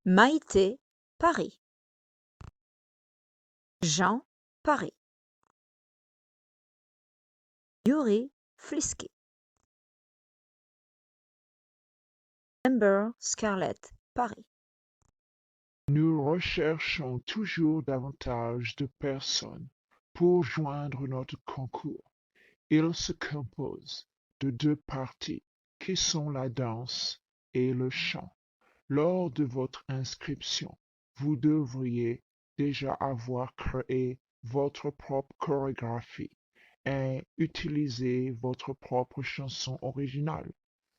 Maïté, Paris. Jean, Paris. Yuri, Flisky. Amber, Scarlett, Paris. Nous recherchons toujours davantage de personnes pour joindre notre concours. Il se compose de 2 parties qui sont la danse et le chant. Lors de votre inscription, vous devriez déjà avoir créé votre propre chorégraphie et utiliser votre propre chanson originale.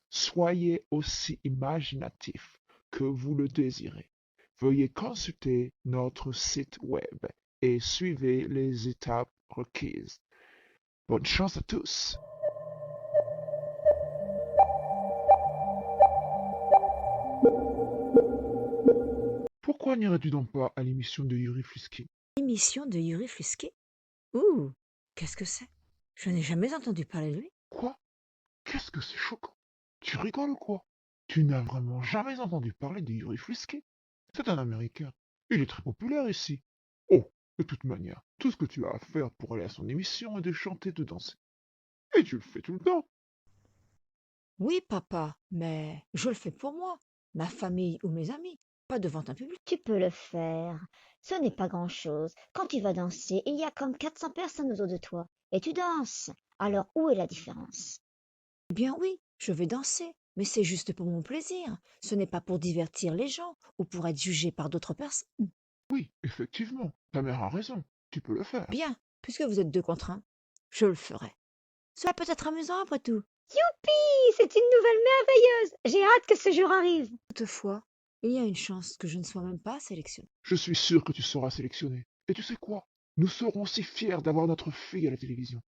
Soyez aussi imaginatif que vous le désirez. Veuillez consulter notre site web et suivez les étapes requises. Bonne chance à tous! Pourquoi n'irais-tu donc pas à l'émission de Yuri Flisky? Émission de Yuri Flisky? Ouh, qu'est-ce que c'est? Je n'ai jamais entendu parler de lui. Quoi? Qu'est-ce que c'est choquant? Tu rigoles ou quoi? Tu n'as vraiment jamais entendu parler de Yuri Flisky? C'est un Américain. Il est très populaire ici. Oh, de toute manière, tout ce que tu as à faire pour aller à son émission est de chanter, de danser. Et tu le fais tout le temps. Oui, papa, mais je le fais pour moi, ma famille ou mes amis, pas devant un public. Tu peux le faire. Ce n'est pas grand-chose. Quand tu vas danser, il y a comme 400 personnes autour de toi. Et tu danses. Alors où est la différence? Eh bien oui, je vais danser, mais c'est juste pour mon plaisir. Ce n'est pas pour divertir les gens ou pour être jugé par d'autres personnes. Oui, effectivement, ta mère a raison. Tu peux le faire. Bien, puisque vous êtes 2 contre 1, je le ferai. Cela peut être amusant après tout. Youpi! C'est une nouvelle merveilleuse! J'ai hâte que ce jour arrive. Toutefois, il y a une chance que je ne sois même pas sélectionnée. Je suis sûr que tu seras sélectionné. Et tu sais quoi? Nous serons si fiers d'avoir notre fille à la télévision.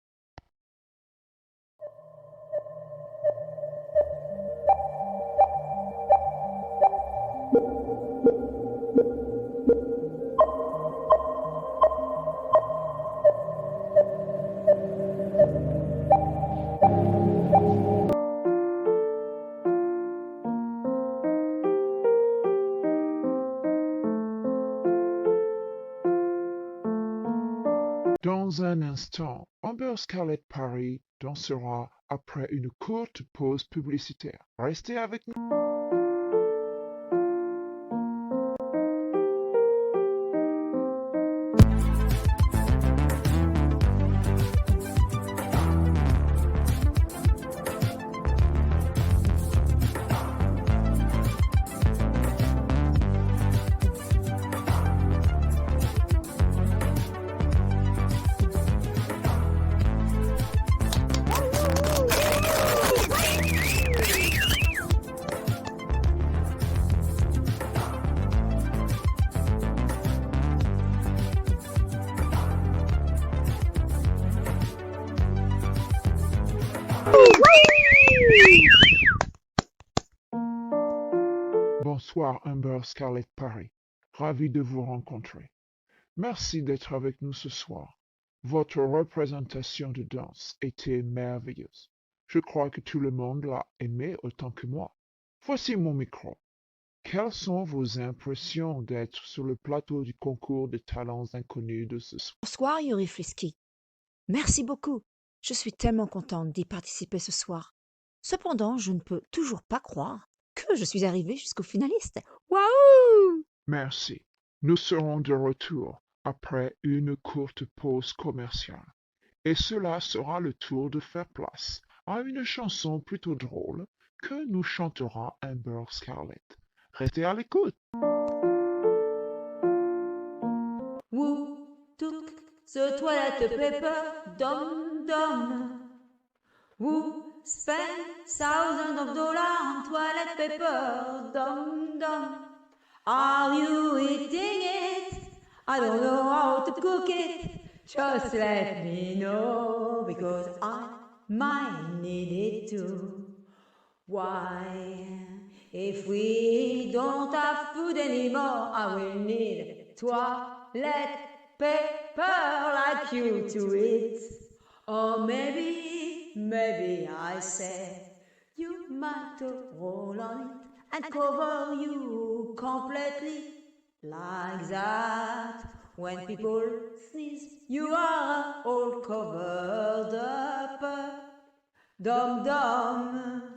Dans un instant, Amber Scarlett Paris dansera après une courte pause publicitaire. Restez avec nous. Bonsoir Amber Scarlett Paris, ravi de vous rencontrer. Merci d'être avec nous ce soir. Votre représentation de danse était merveilleuse. Je crois que tout le monde l'a aimé autant que moi. Voici mon micro. Quelles sont vos impressions d'être sur le plateau du concours des talents inconnus de ce soir? Bonsoir Yuri Flisky. Merci beaucoup. Je suis tellement contente d'y participer ce soir. Cependant, je ne peux toujours pas croire que je suis arrivée jusqu'aux finalistes. Waouh! Merci. Nous serons de retour après une courte pause commerciale. Et cela sera le tour de faire place à une chanson plutôt drôle que nous chantera Amber Scarlett. Restez à l'écoute. Woo, touk, ce toilette paper, dom dom. Woo, spend thousands of dollars on toilet paper. Dum dum. Are you eating it? I don't know how to cook it. Just let me know because I might need it too. Why? If we don't have food anymore, I will need toilet paper like you to eat. Or maybe I say you might roll on it and cover you completely like that. When people sneeze, you are all covered up. Dum dum.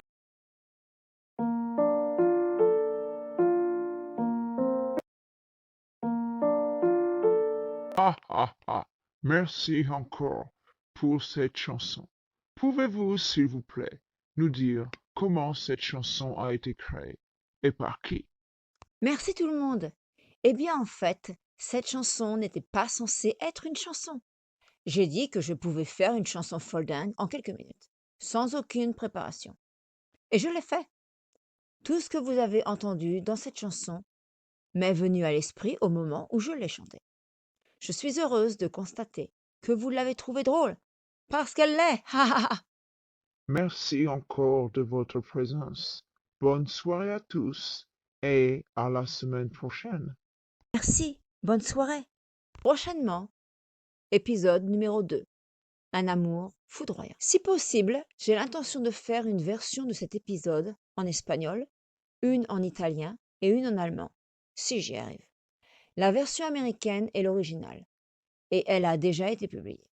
Ah ah ah. Merci encore pour cette chanson. Pouvez-vous, s'il vous plaît, nous dire comment cette chanson a été créée et par qui? Merci tout le monde. Eh bien, en fait, cette chanson n'était pas censée être une chanson. J'ai dit que je pouvais faire une chanson folle dingue en quelques minutes, sans aucune préparation. Et je l'ai fait. Tout ce que vous avez entendu dans cette chanson m'est venu à l'esprit au moment où je l'ai chantée. Je suis heureuse de constater que vous l'avez trouvée drôle, parce qu'elle l'est. Ha, ha, ha. Merci encore de votre présence. Bonne soirée à tous et à la semaine prochaine. Merci, bonne soirée. Prochainement, épisode numéro 2. Un amour foudroyant. Si possible, j'ai l'intention de faire une version de cet épisode en espagnol, une en italien et une en allemand, si j'y arrive. La version américaine est l'original, et elle a déjà été publiée.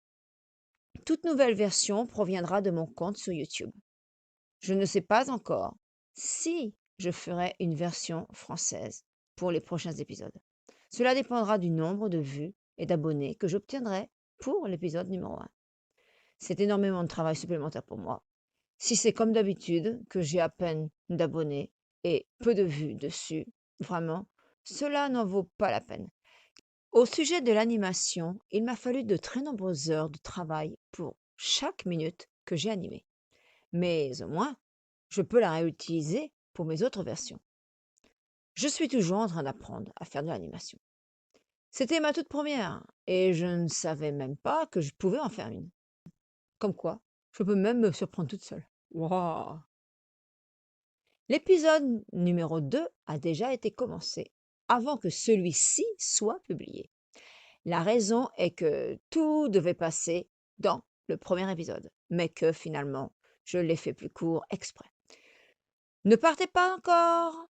Toute nouvelle version proviendra de mon compte sur YouTube. Je ne sais pas encore si je ferai une version française pour les prochains épisodes. Cela dépendra du nombre de vues et d'abonnés que j'obtiendrai pour l'épisode numéro 1. C'est énormément de travail supplémentaire pour moi. Si c'est comme d'habitude, que j'ai à peine d'abonnés et peu de vues dessus, vraiment, cela n'en vaut pas la peine. Au sujet de l'animation, il m'a fallu de très nombreuses heures de travail pour chaque minute que j'ai animée. Mais au moins, je peux la réutiliser pour mes autres versions. Je suis toujours en train d'apprendre à faire de l'animation. C'était ma toute première et je ne savais même pas que je pouvais en faire une. Comme quoi, je peux même me surprendre toute seule. Waouh! L'épisode numéro 2 a déjà été commencé avant que celui-ci soit publié. La raison est que tout devait passer dans le premier épisode, mais que finalement, je l'ai fait plus court exprès. Ne partez pas encore,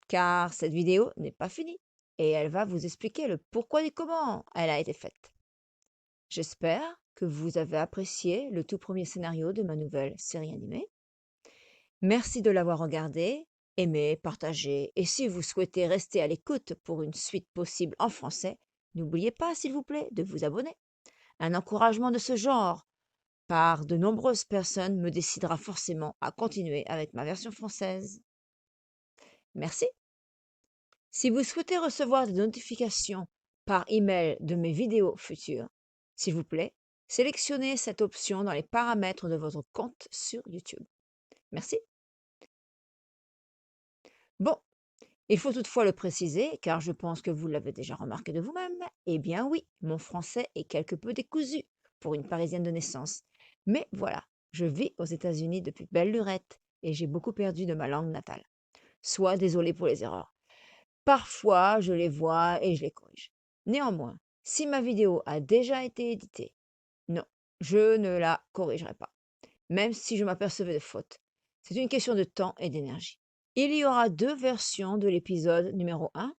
car cette vidéo n'est pas finie et elle va vous expliquer le pourquoi et comment elle a été faite. J'espère que vous avez apprécié le tout premier scénario de ma nouvelle série animée. Merci de l'avoir regardé, aimé, partagé, et si vous souhaitez rester à l'écoute pour une suite possible en français, n'oubliez pas, s'il vous plaît, de vous abonner. Un encouragement de ce genre par de nombreuses personnes me décidera forcément à continuer avec ma version française. Merci. Si vous souhaitez recevoir des notifications par email de mes vidéos futures, s'il vous plaît, sélectionnez cette option dans les paramètres de votre compte sur YouTube. Merci. Bon, il faut toutefois le préciser, car je pense que vous l'avez déjà remarqué de vous-même. Eh bien oui, mon français est quelque peu décousu pour une Parisienne de naissance. Mais voilà, je vis aux États-Unis depuis belle lurette et j'ai beaucoup perdu de ma langue natale. Sois désolé pour les erreurs. Parfois, je les vois et je les corrige. Néanmoins, si ma vidéo a déjà été éditée, non, je ne la corrigerai pas, même si je m'apercevais de fautes. C'est une question de temps et d'énergie. Il y aura 2 versions de l'épisode numéro 1.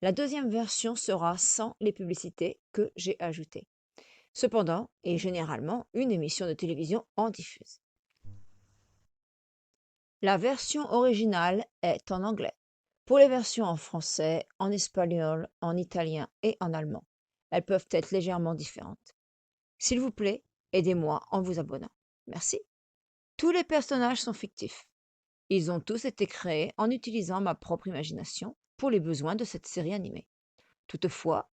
La deuxième version sera sans les publicités que j'ai ajoutées. Cependant, et généralement, une émission de télévision en diffuse. La version originale est en anglais. Pour les versions en français, en espagnol, en italien et en allemand, elles peuvent être légèrement différentes. S'il vous plaît, aidez-moi en vous abonnant. Merci. Tous les personnages sont fictifs. Ils ont tous été créés en utilisant ma propre imagination pour les besoins de cette série animée. Toutefois,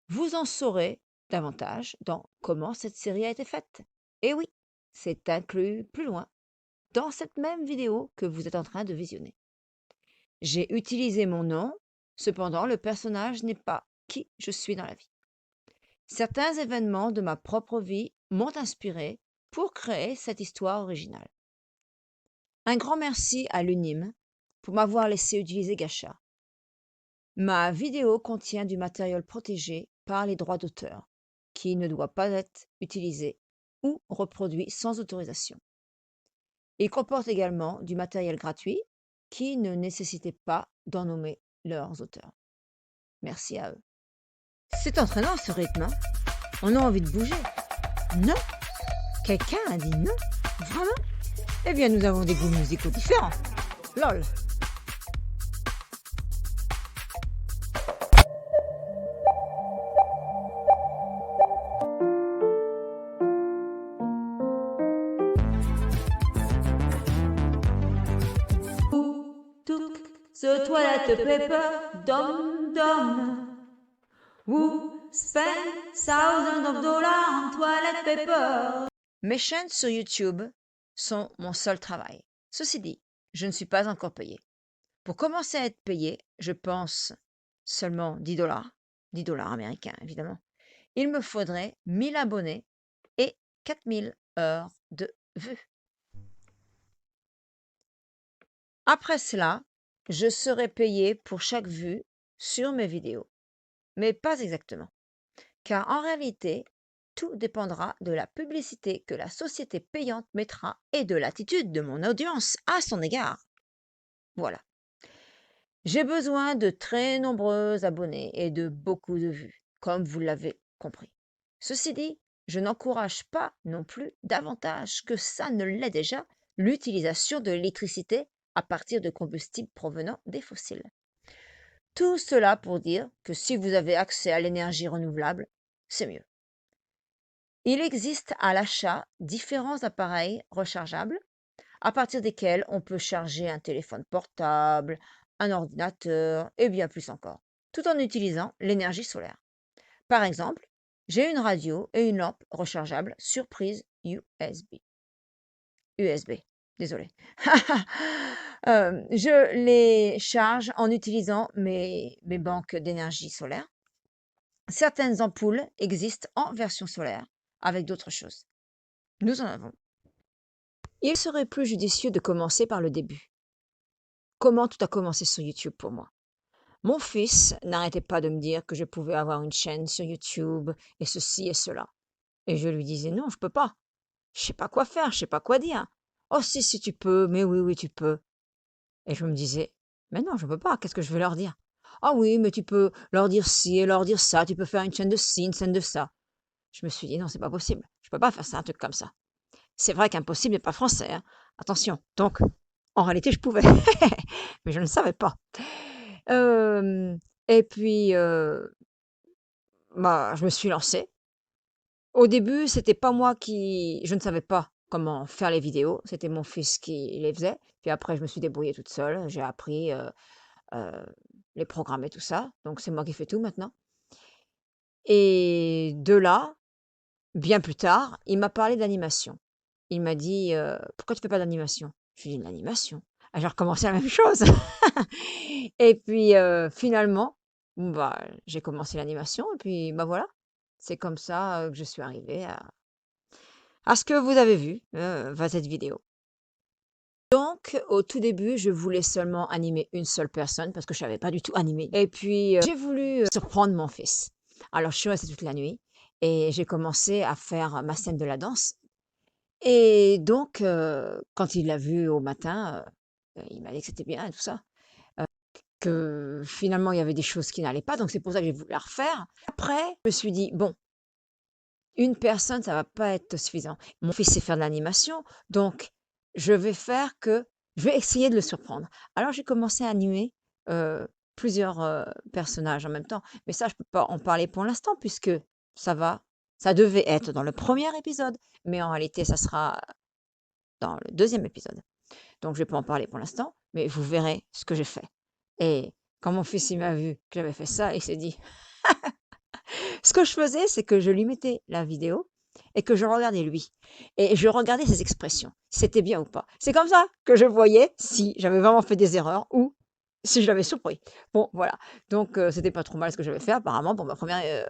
vous en saurez davantage dans comment cette série a été faite. Et oui, c'est inclus plus loin. dans cette même vidéo que vous êtes en train de visionner. J'ai utilisé mon nom, cependant le personnage n'est pas qui je suis dans la vie. Certains événements de ma propre vie m'ont inspiré pour créer cette histoire originale. Un grand merci à l'UNIM pour m'avoir laissé utiliser Gacha. Ma vidéo contient du matériel protégé par les droits d'auteur, qui ne doit pas être utilisé ou reproduit sans autorisation. Il comporte également du matériel gratuit qui ne nécessitait pas d'en nommer leurs auteurs. Merci à eux. C'est entraînant ce rythme, hein? On a envie de bouger. Non? Quelqu'un a dit non? Vraiment? Eh bien, nous avons des goûts musicaux différents. Lol. Took the toilet paper, dum dum. Who spend thousands of dollars on toilet paper? Mes chaînes sur YouTube sont mon seul travail. Ceci dit, je ne suis pas encore payé. Pour commencer à être payé, je pense seulement 10 dollars, 10 dollars américains évidemment. Il me faudrait 1000 abonnés et 4000 heures de vues. Après cela, je serai payé pour chaque vue sur mes vidéos. Mais pas exactement. Car en réalité, tout dépendra de la publicité que la société payante mettra et de l'attitude de mon audience à son égard. Voilà. J'ai besoin de très nombreux abonnés et de beaucoup de vues, comme vous l'avez compris. Ceci dit, je n'encourage pas non plus davantage que ça ne l'est déjà l'utilisation de l'électricité à partir de combustibles provenant des fossiles. Tout cela pour dire que si vous avez accès à l'énergie renouvelable, c'est mieux. Il existe à l'achat différents appareils rechargeables à partir desquels on peut charger un téléphone portable, un ordinateur et bien plus encore, tout en utilisant l'énergie solaire. Par exemple, j'ai une radio et une lampe rechargeable sur prise USB. Désolé. Je les charge en utilisant mes banques d'énergie solaire. Certaines ampoules existent en version solaire avec d'autres choses. Nous en avons. Il serait plus judicieux de commencer par le début. Comment tout a commencé sur YouTube pour moi? Mon fils n'arrêtait pas de me dire que je pouvais avoir une chaîne sur YouTube et ceci et cela. Et je lui disais non, je peux pas. Je sais pas quoi faire, je sais pas quoi dire. Oh si tu peux, mais oui tu peux. Et je me disais, mais non, je peux pas, qu'est-ce que je vais leur dire? Ah oui, mais tu peux leur dire ci et leur dire ça, tu peux faire une chaîne de ci, une chaîne de ça. Je me suis dit, non, c'est pas possible, je peux pas faire ça, un truc comme ça. C'est vrai qu'impossible n'est pas français, hein. Attention. Donc, en réalité, je pouvais, mais je ne savais pas. Et puis, je me suis lancée. Au début, c'était pas moi je ne savais pas comment faire les vidéos, c'était mon fils qui les faisait. Puis après, je me suis débrouillée toute seule, j'ai appris les programmes et tout ça. Donc, c'est moi qui fais tout maintenant. Et de là, bien plus tard, il m'a parlé d'animation. Il m'a dit pourquoi tu fais pas d'animation? Je lui ai dit l'animation. Ah, j'ai recommencé la même chose. Et puis finalement, j'ai commencé l'animation et puis voilà. C'est comme ça que je suis arrivée à ce que vous avez vu dans cette vidéo. Donc, au tout début, je voulais seulement animer une seule personne parce que je savais pas du tout animer. Et puis, j'ai voulu surprendre mon fils. Alors, je suis restée toute la nuit et j'ai commencé à faire ma scène de la danse. Et donc, quand il l'a vu au matin, il m'a dit que c'était bien et tout ça, que finalement, il y avait des choses qui n'allaient pas. Donc, c'est pour ça que j'ai voulu la refaire. Après, je me suis dit, bon, une personne, ça va pas être suffisant. Mon fils sait faire de l'animation, donc je vais essayer de le surprendre. Alors j'ai commencé à animer plusieurs personnages en même temps, mais ça je peux pas en parler pour l'instant puisque ça devait être dans le premier épisode, mais en réalité ça sera dans le deuxième épisode. Donc je vais pas en parler pour l'instant, mais vous verrez ce que j'ai fait. Et quand mon fils il m'a vu que j'avais fait ça, il s'est dit ce que je faisais, c'est que je lui mettais la vidéo et que je regardais lui et je regardais ses expressions, si c'était bien ou pas. C'est comme ça que je voyais si j'avais vraiment fait des erreurs ou si je l'avais surpris. Bon, voilà. Donc, c'était pas trop mal ce que j'avais fait apparemment pour ma première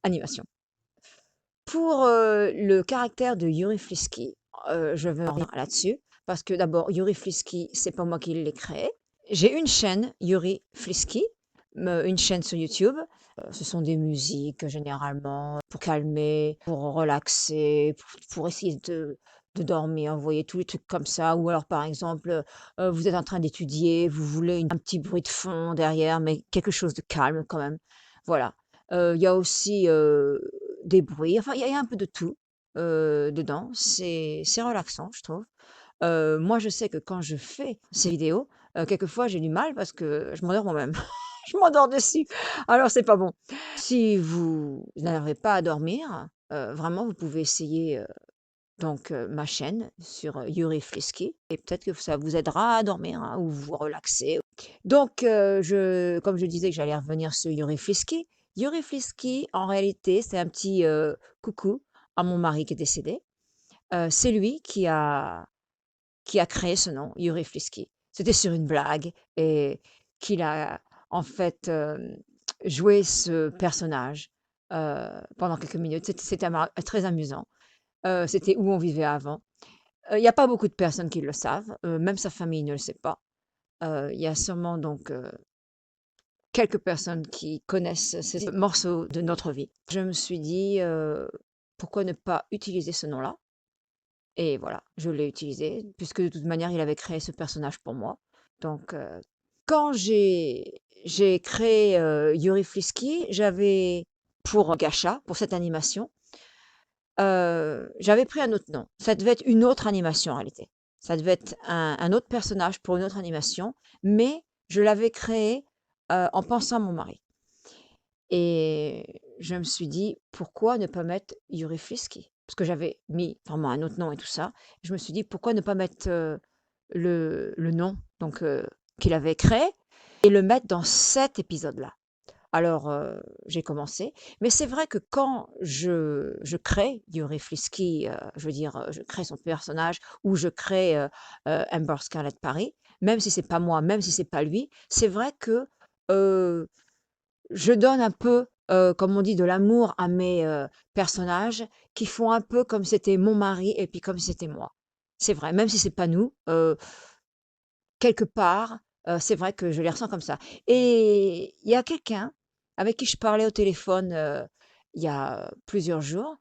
animation. Pour, le caractère de Yuri Flisky, je veux en revenir là-dessus parce que d'abord Yuri Flisky, c'est pas moi qui l'ai créé. J'ai une chaîne Yuri Flisky, une chaîne sur YouTube. Ce sont des musiques généralement pour calmer, pour relaxer, pour essayer de dormir, vous voyez? Tous les trucs comme ça ou alors par exemple, vous êtes en train d'étudier, vous voulez un petit bruit de fond derrière, mais quelque chose de calme quand même. Voilà. Il y a aussi, des bruits, enfin il y a un peu de tout, dedans. C'est relaxant, je trouve. Moi, je sais que quand je fais ces vidéos, quelquefois j'ai du mal parce que je m'endors moi-même. Je m'endors dessus, alors c'est pas bon. Si vous n'arrivez pas à dormir, vraiment vous pouvez essayer, donc ma chaîne sur, Yuri Flisky et peut-être que ça vous aidera à dormir, hein, ou vous relaxer. Donc je comme je disais que j'allais revenir sur Yuri Flisky. Yuri Flisky, en réalité, c'est un petit, coucou à mon mari qui est décédé. C'est lui qui a créé ce nom, Yuri Flisky. C'était sur une blague et qu'il a en fait, joué ce personnage, pendant quelques minutes. C'était très amusant. C'était où on vivait avant. Il y a pas beaucoup de personnes qui le savent, même sa famille ne le sait pas. Il y a sûrement donc, quelques personnes qui connaissent ces morceaux de notre vie. Je me suis dit, pourquoi ne pas utiliser ce nom-là? Et voilà, je l'ai utilisé puisque de toute manière, il avait créé ce personnage pour moi. Donc, quand j'ai créé, Yuri Flisky, j'avais pour Gacha, pour cette animation, j'avais pris un autre nom. Ça devait être une autre animation en réalité. Ça devait être un autre personnage pour une autre animation, mais je l'avais créé, en pensant à mon mari. Et je me suis dit: «Pourquoi ne pas mettre Yuri Flisky?» Parce que j'avais mis vraiment un autre nom et tout ça. Je me suis dit: «Pourquoi ne pas mettre, le nom donc qu'il avait créé et le mettre dans cet épisode-là?» Alors, j'ai commencé, mais c'est vrai que quand je crée Yuri Flisky, je veux dire, je crée son personnage ou je crée, Amber Scarlett Paris, même si c'est pas moi, même si c'est pas lui, c'est vrai que, heu je donne un peu, comme on dit, de l'amour à mes, personnages qui font un peu comme c'était mon mari et puis comme c'était moi. C'est vrai, même si c'est pas nous, quelque part, c'est vrai que je les ressens comme ça et il y a quelqu'un avec qui je parlais au téléphone, il y a plusieurs jours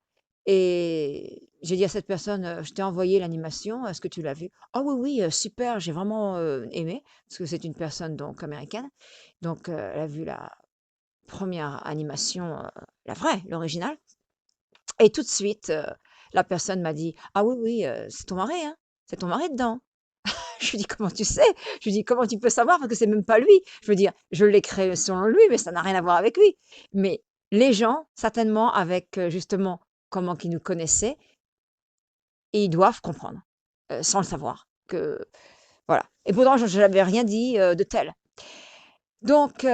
et j'ai dit à cette personne, «Je t'ai envoyé l'animation, est-ce que tu l'as vue?» «Ah oui, oui, super, j'ai vraiment, aimé», parce que c'est une personne donc américaine, donc elle a vu la première animation, la vraie, l'original et tout de suite, la personne m'a dit: «Ah oui, oui, c'est ton mari, hein? C'est ton mari dedans?» Je lui dis: «Comment tu sais?» Je lui dis: «Comment tu peux savoir? Parce que c'est même pas lui». Je veux dire, je l'ai créé selon lui, mais ça n'a rien à voir avec lui. Mais les gens, certainement avec, justement comment qu'ils nous connaissaient, ils doivent comprendre, sans le savoir que voilà et pourtant je n'avais rien dit, de tel. Donc,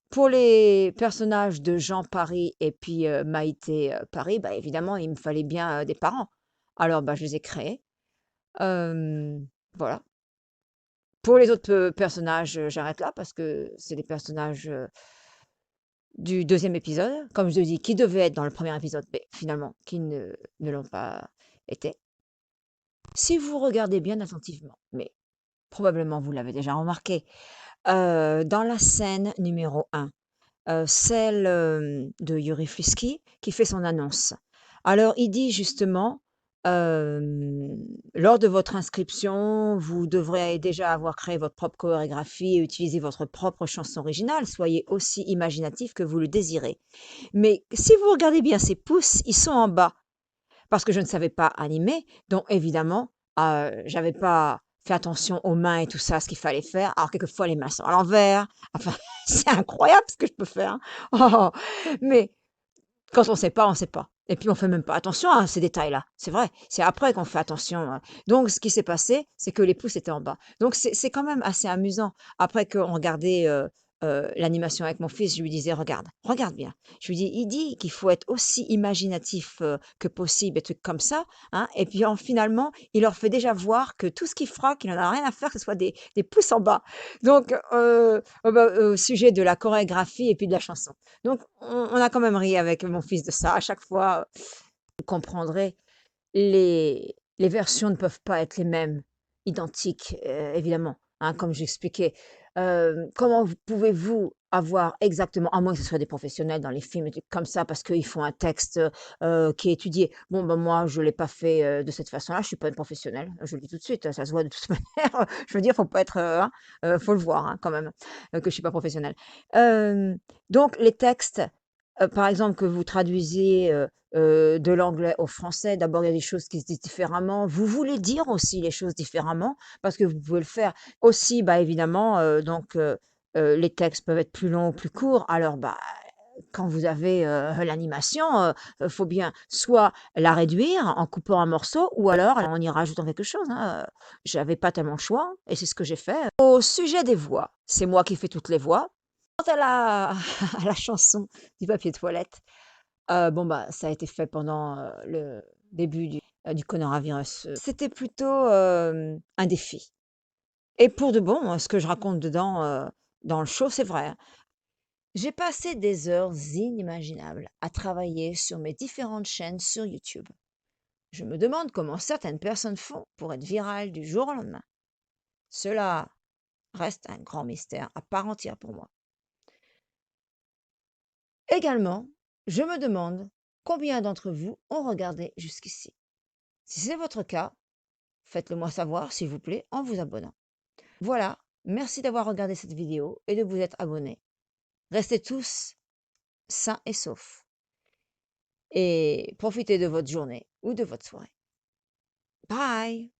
pour les personnages de Jean Paris et puis, Maïté, Paris, bah, évidemment, il me fallait bien, des parents. Alors, bah, je les ai créés. Voilà. Pour les autres, personnages, j'arrête là parce que c'est des personnages, du deuxième épisode, comme je te dis, qui devaient être dans le premier épisode, mais finalement qui ne l'ont pas été. Si vous regardez bien attentivement, mais probablement vous l'avez déjà remarqué, dans la scène numéro un. Celle, de Yuri Flisky qui fait son annonce. Alors il dit justement, «Lors de votre inscription, vous devrez déjà avoir créé votre propre chorégraphie et utiliser votre propre chanson originale. Soyez aussi imaginatif que vous le désirez». Mais si vous regardez bien ses pouces, ils sont en bas parce que je ne savais pas animer, donc évidemment, j'avais pas fait attention aux mains et tout ça, ce qu'il fallait faire. Alors quelquefois les mains sont à l'envers, enfin c'est incroyable ce que je peux faire, hein. Oh! Mais quand on sait pas, on sait pas et puis on fait même pas attention à ces détails-là, c'est vrai. C'est après qu'on fait attention, donc ce qui s'est passé, c'est que les pouces étaient en bas. Donc c'est quand même assez amusant après qu'on regardait, l'animation avec mon fils, je lui disais: «Regarde, regarde bien». Je lui dis: «Il dit qu'il faut être aussi imaginatif, que possible», des trucs comme ça, hein, et puis finalement, il leur fait déjà voir que tout ce qu'il fera, qu'il en a rien à faire que ce soit des pouces en bas. Donc au sujet de la chorégraphie et puis de la chanson. Donc on a quand même ri avec mon fils de ça. À chaque fois, vous comprendrez, les versions ne peuvent pas être les mêmes, identiques, évidemment, hein, comme j'expliquais. Comment pouvez-vous avoir exactement, à moins que ce soit des professionnels dans les films, des trucs comme ça, parce qu'ils font un texte qui est étudié. Bon, ben moi, je ne l'ai pas fait de cette façon-là, je ne suis pas une professionnelle, je le dis tout de suite, ça se voit de toute manière. Je veux dire, faut pas être, hein, faut le voir hein, quand même, que je ne suis pas professionnelle. Euh, donc, les textes, par exemple, que vous traduisez de l'anglais au français. D'abord, il y a des choses qui se disent différemment. Vous voulez dire aussi les choses différemment parce que vous pouvez le faire aussi, bah, évidemment, les textes peuvent être plus longs ou plus courts. Alors, bah, quand vous avez l'animation, faut bien soit la réduire en coupant un morceau ou alors en y rajoutant quelque chose, hein. J'avais pas tellement le choix et c'est ce que j'ai fait. Au sujet des voix, c'est moi qui fais toutes les voix. Quant à la, à la chanson du papier toilette, bon, bah, ça a été fait pendant, le début du coronavirus. C'était plutôt, un défi et pour de bon, hein, ce que je raconte dedans, dans le show, c'est vrai, hein. J'ai passé des heures inimaginables à travailler sur mes différentes chaînes sur YouTube. Je me demande comment certaines personnes font pour être virales du jour au lendemain. Cela reste un grand mystère à part entière pour moi. Également, je me demande combien d'entre vous ont regardé jusqu'ici. Si c'est votre cas, faites-le moi savoir, s'il vous plaît, en vous abonnant. Voilà, merci d'avoir regardé cette vidéo et de vous être abonnés. Restez tous sains et saufs et profitez de votre journée ou de votre soirée. Bye!